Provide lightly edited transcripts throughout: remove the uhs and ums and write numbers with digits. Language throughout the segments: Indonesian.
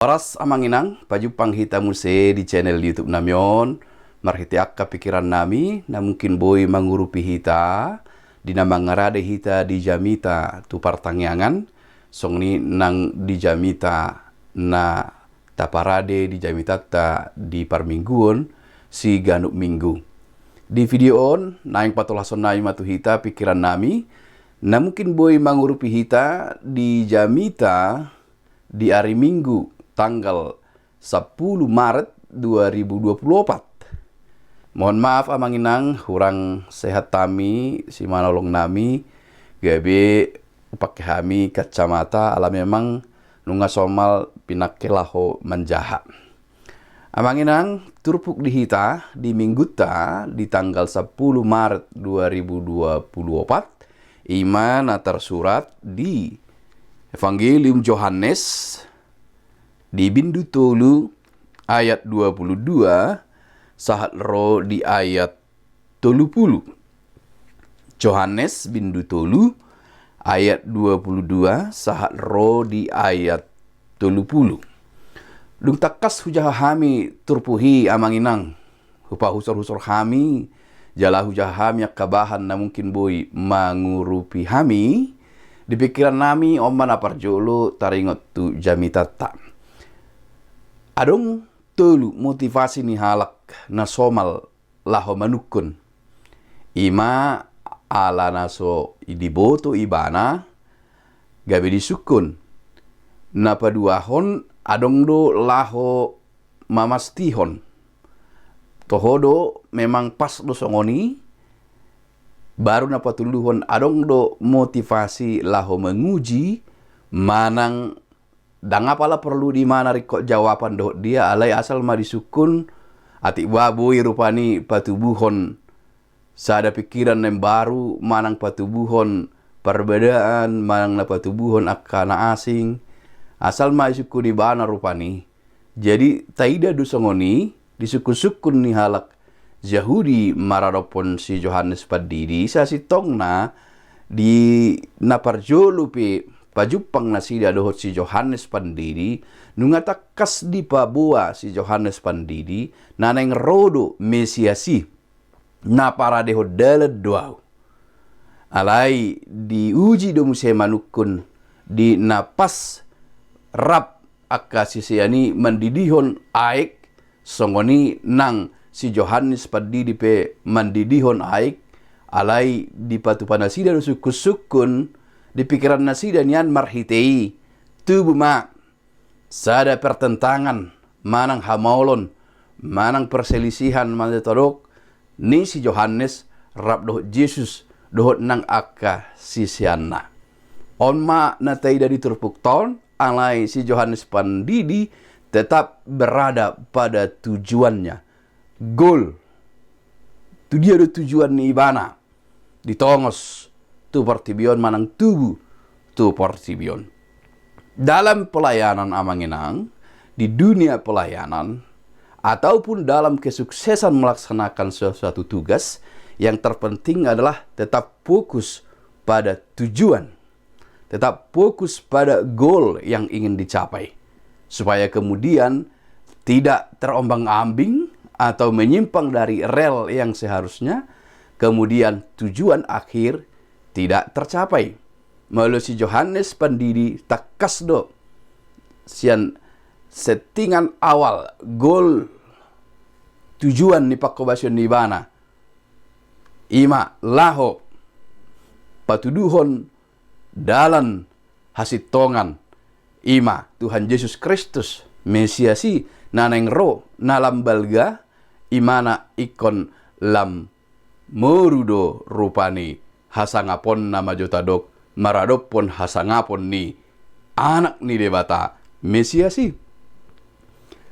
Oras amanginang, pajupang hita muse di channel YouTube namyon. Marhiti akka pikiran nami, na mungkin boy mangurupi hita, di na mangarade hita di jamita tu partangyangan, song ni nang di jamita na taparade di jamita ta di parmingguon si ganuk minggu. Di video on, naing patulason na matu hita pikiran nami, na mungkin boy mangurupi hita di jamita di hari Minggu tanggal 10 Maret 2024. Mohon maaf amanginang, hurang sehat tami, si manolong nami, gabe pakai hami kacamata, ala memang nunga somal pinakelaho manjaha. Amanginang, turpuk di hita, di minggu ta, di tanggal 10 Maret 2024, iman atar surat di Evangelium Yohanes, di bindu tolu ayat 22 sahat ro di ayat 30. Yohanes bindu tolu ayat 22 sahat ro di ayat 30. Dung takas hujah hami turpuhi amanginang hupa husor hami jala hujah hami kabahan na mungkin boy mangurupi hami di pikiran nami oman aparjolo taringot tu jamitata. Adong telu motivasi ni halak na somal laho manukun. Ima ala naso idiboto ibana gabe disukun. Na paduahon adong do laho mamastihon. Tohodo memang pas do songoni baru na patuluhon adong do motivasi laho menguji manang dan apalah perlu di mana rikok jawaban do dia alai asal ma disukun ati babui rupani patubuhon sada pikiran yang baru manang patubuhon perbedaan manang na patubuhon akana asing asal ma disukun di bana rupani jadi taida dusongoni disukun-sukun ni halak Yahudi maradopon si Yohanes Padidi sa si tongna di naparjolupi pajupang nasida dohot si Yohanes Pandidi nungata kas di pabua si Yohanes Pandidi naneng rodo mesiasi na para deho dalad doau alai diuji do muse manukun di napas rap akasisiani mendidihon aik songoni nang si Yohanes Pandidi pe mendidihon aik alai di patu panasida do sukun di pikiran nasida nian marhitei tubuh ma sada pertentangan manang hamaulon manang perselisihan manetodok ni si Yohanes rap doh Yesus dohot nang akka sisianna on ma natai dari turpuk ton alai si Yohanes Pandidi tetap berada pada tujuannya goal tu dia do tujuan ni ibana ditongos tu partibion manang tubuh tu partibion. Dalam pelayanan amanginang, di dunia pelayanan, ataupun dalam kesuksesan melaksanakan sesuatu tugas, yang terpenting adalah tetap fokus pada tujuan. Tetap fokus pada goal yang ingin dicapai. Supaya kemudian tidak terombang-ambing atau menyimpang dari rel yang seharusnya, kemudian tujuan akhir tidak tercapai. Melalui si Yohanes Pandidi takas do sian settingan awal goal tujuan ni pakobasion ni bana ima laho patuduhon dalan hasitongan ima Tuhan Yesus Kristus Mesiasi naneng ro nalam balga imana ikon lam morudo rupani hasangapon nama jotadok maradopon hasangapon ni anak ni debata Mesiasi.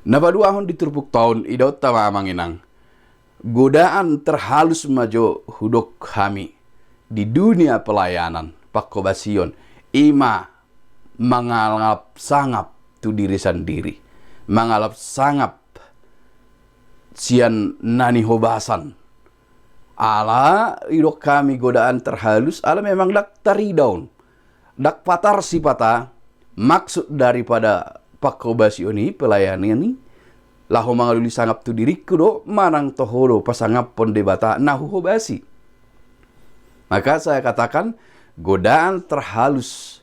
Napaduahon diturpuk tahun idot tama manginang godaan terhalus majo hudok kami di dunia pelayanan pakobasion ima mangalap sangap tu diri sendiri mangalap sangap sian nani hobasan ala idok kami godaan terhalus ala memang dak taridaun dak patar sipata maksud daripada pakobasi oni pelayani ni laho mangaluli sangap tu diriku do manang tohoro pasangapon debata nahu hobasi. Maka saya katakan godaan terhalus.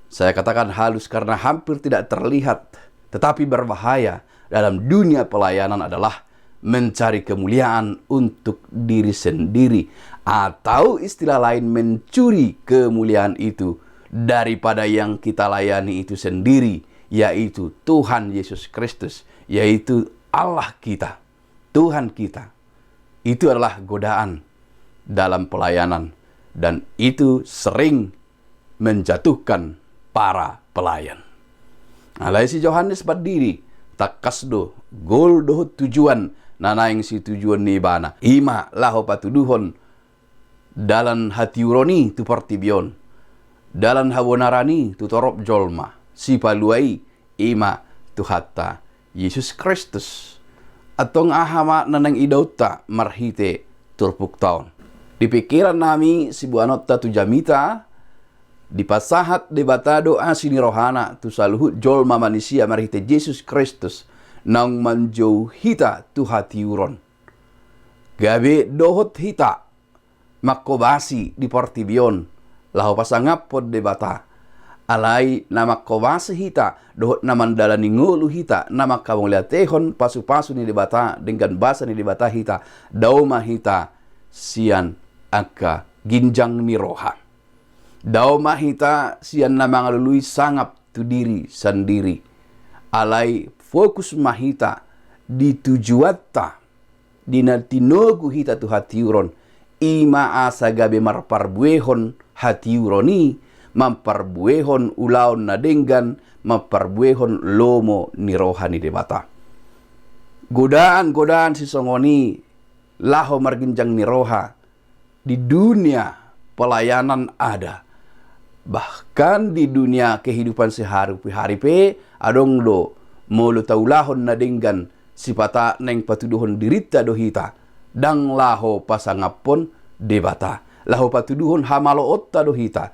Saya katakan halus karena hampir tidak terlihat tetapi berbahaya dalam dunia pelayanan adalah mencari kemuliaan untuk diri sendiri, atau istilah lain mencuri kemuliaan itu daripada yang kita layani itu sendiri, yaitu Tuhan Yesus Kristus, yaitu Allah kita, Tuhan kita. Itu adalah godaan dalam pelayanan, dan itu sering menjatuhkan para pelayan. Alai si Yohanes berdiri takasdo gol dohot tujuan nanaing si tujuan ni bana ima laho patuduhon dalan hati uroni tu partibion dalan hawonarani tu torop jolma si paluai ima tu hatta Yesus Kristus atong ahama nanang idauta marhite turpuk taon. Di pikiran nami si buanota tu jamita di pasahat debata doa sini rohana tu saluhut jolma manusia marhite Yesus Kristus nang manjau hita tu hati uron. Gabe dohot hita makobasi di portibion lahu pasangapod debata. Alai nama kobasi hita dohot naman dalani ngulu hita nama kamong liatehon pasu-pasu ni debata dengan bahasa ni debata hita dauma hita sian aka ginjang ni roha. Dauma hita sian na mga luluy sangap tu diri sendiri. Alai fokus mahita di tujuatta di natinogu hita tu hatiuron ima asa gabe marparbuehon hatiuroni mamparbuehon ulaon na denggan mamparbuehon lomo ni rohani debata. Godaan-godaan si songoni laho marginjang ni roha di dunia pelayanan ada. Bahkan di dunia kehidupan sehari-hari adong do mulu taulahon na denggan sipata neng patuduhon dirita dohita dang laho pasangapon debata laho patuduhon hamalo otta dohita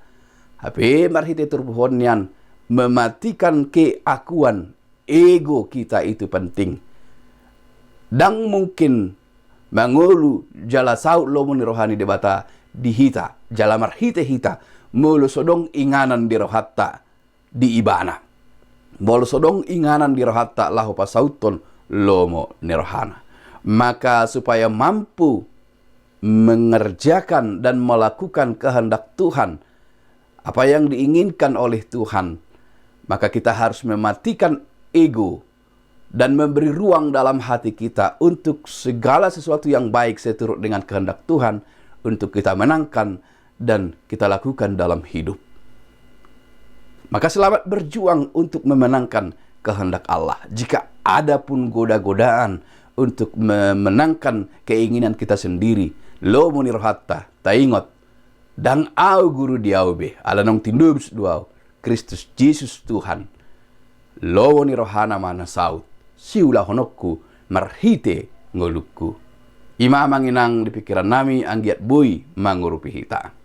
hape marhite turbuhon yan mematikan keakuan ego kita itu penting dang mungkin mangulu jala saut lomo ni rohani debata di hita jala marhite hita mulu sodong inganan di rohatta di ibana. Mulu sodong inganan di rohatta lahu pasauton lomo ni rohana. Maka supaya mampu mengerjakan dan melakukan kehendak Tuhan, apa yang diinginkan oleh Tuhan, maka kita harus mematikan ego dan memberi ruang dalam hati kita untuk segala sesuatu yang baik seturut dengan kehendak Tuhan untuk kita menangkan dan kita lakukan dalam hidup. Maka selamat berjuang untuk memenangkan kehendak Allah. Jika ada pun goda-godaan untuk memenangkan keinginan kita sendiri, lo munir hatta taingot dan au guru diaube alanong tindubs duau Kristus Yesus Tuhan. Lo munir rohana mana saut siula honokku marhite ngolukku. Ima manginang di pikiran nami anggiat bui mangurupi hita.